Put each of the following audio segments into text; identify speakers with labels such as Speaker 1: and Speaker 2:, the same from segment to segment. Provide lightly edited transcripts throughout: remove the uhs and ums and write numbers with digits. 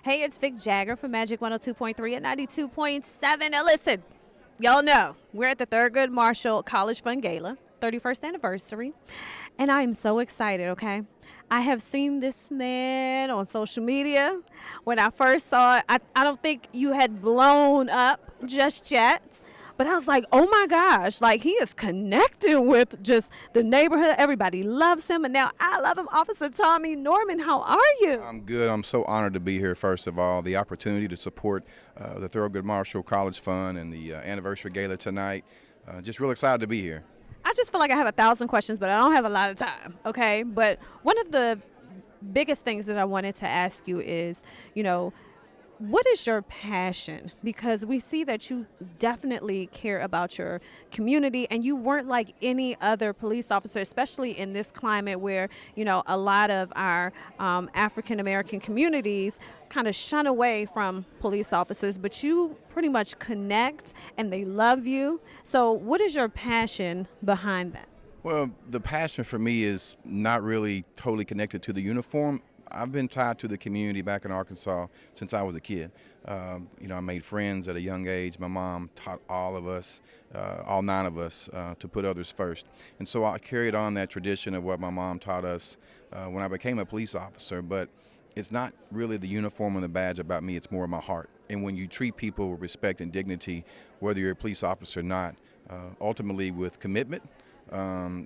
Speaker 1: Hey, it's Vic Jagger from Magic 102.3 and 92.7. Now listen, y'all know we're at the Thurgood Marshall College Fund Gala, 31st anniversary, and I am so excited, okay? I have seen this man on social media. When I first saw it, I don't think you had blown up just yet. But I was like, oh my gosh, like he is connecting with just the neighborhood. Everybody loves him. And now I love him. Officer Tommy Norman, how are you?
Speaker 2: I'm good. I'm so honored to be here, first of all. The opportunity to support the Thurgood Marshall College Fund and the anniversary gala tonight. Just real excited to be here.
Speaker 1: I just feel like I have 1,000 questions, but I don't have a lot of time, okay? But one of the biggest things that I wanted to ask you is, what is your passion? Because we see that you definitely care about your community and you weren't like any other police officer, especially in this climate where, a lot of our African American communities kind of shun away from police officers, but you pretty much connect and they love you. So what is your passion behind that?
Speaker 2: Well, the passion for me is not really totally connected to the uniform. I've been tied to the community back in Arkansas since I was a kid. I made friends at a young age. My mom taught all of us, all 9 of us, to put others first. And so I carried on that tradition of what my mom taught us when I became a police officer. But it's not really the uniform and the badge about me. It's more my heart. And when you treat people with respect and dignity, whether you're a police officer or not, ultimately with commitment,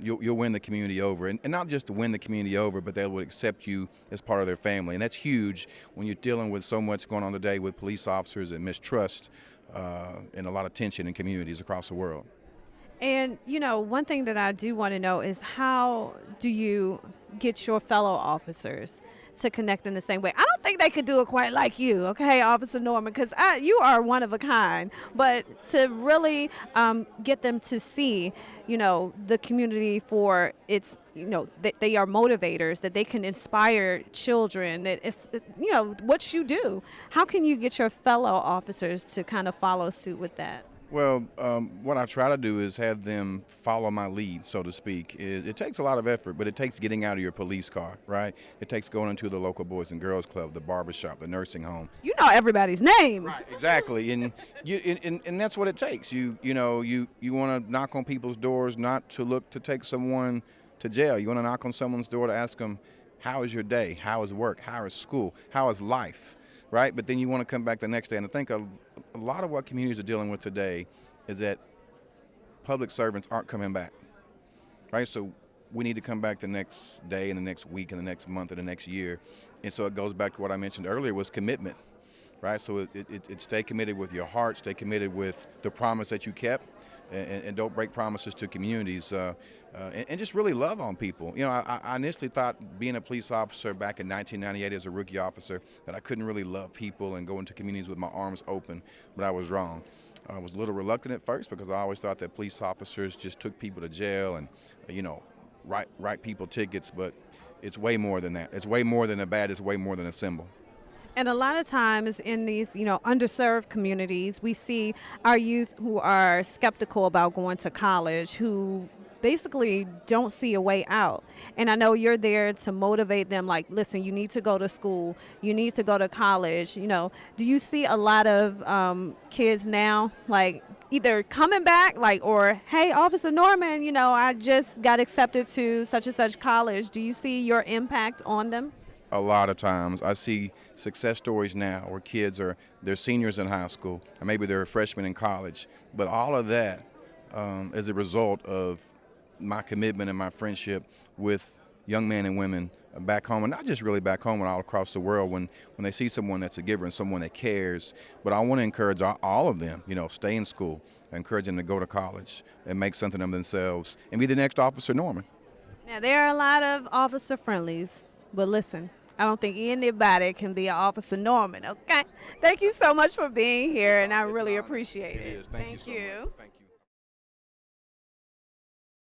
Speaker 2: you'll win the community over, and not just to win the community over, but they will accept you as part of their family, and that's huge when you're dealing with so much going on today with police officers and mistrust and a lot of tension in communities across the world.
Speaker 1: And, one thing that I do want to know is how do you get your fellow officers to connect in the same way? I don't think they could do it quite like you, okay, Officer Norman, because you are one of a kind. But to really get them to see, the community for its, that they are motivators, that they can inspire children, that it's, what you do. How can you get your fellow officers to kind of follow suit with that?
Speaker 2: Well, what I try to do is have them follow my lead, so to speak. It takes a lot of effort, but it takes getting out of your police car, right? It takes going into the local Boys and Girls Club, the barbershop, the nursing home.
Speaker 1: You know everybody's name.
Speaker 2: Right, exactly, and and that's what it takes. You want to knock on people's doors, not to look to take someone to jail. You want to knock on someone's door to ask them, how is your day? How is work? How is school? How is life? Right? But then you want to come back the next day, and I think a lot of what communities are dealing with today is that public servants aren't coming back, right? So we need to come back the next day and the next week and the next month and the next year. And so it goes back to what I mentioned earlier was commitment, right? So it stay committed with your heart, stay committed with the promise that you kept, and don't break promises to communities, and just really love on people. I initially thought being a police officer back in 1998 as a rookie officer that I couldn't really love people and go into communities with my arms open, but I was wrong. I was a little reluctant at first because I always thought that police officers just took people to jail and, write people tickets, but it's way more than that. It's way more than a badge, it's way more than a symbol.
Speaker 1: And a lot of times in these, underserved communities, we see our youth who are skeptical about going to college, who basically don't see a way out. And I know you're there to motivate them, like, listen, you need to go to school, you need to go to college. Do you see a lot of kids now, like, either coming back, like, or, hey, Officer Norman, I just got accepted to such and such college. Do you see your impact on them?
Speaker 2: A lot of times I see success stories now where they're seniors in high school or maybe they're freshmen in college, but all of that is a result of my commitment and my friendship with young men and women back home, and not just really back home, but all across the world when they see someone that's a giver and someone that cares. But I want to encourage all of them, stay in school, encourage them to go to college and make something of themselves and be the next Officer Norman.
Speaker 1: Now, there are a lot of officer friendlies, but listen, I don't think anybody can be an Officer Norman, okay? Thank you so much for being here, and I really appreciate it.
Speaker 2: It is. Thank you so much. Thank you.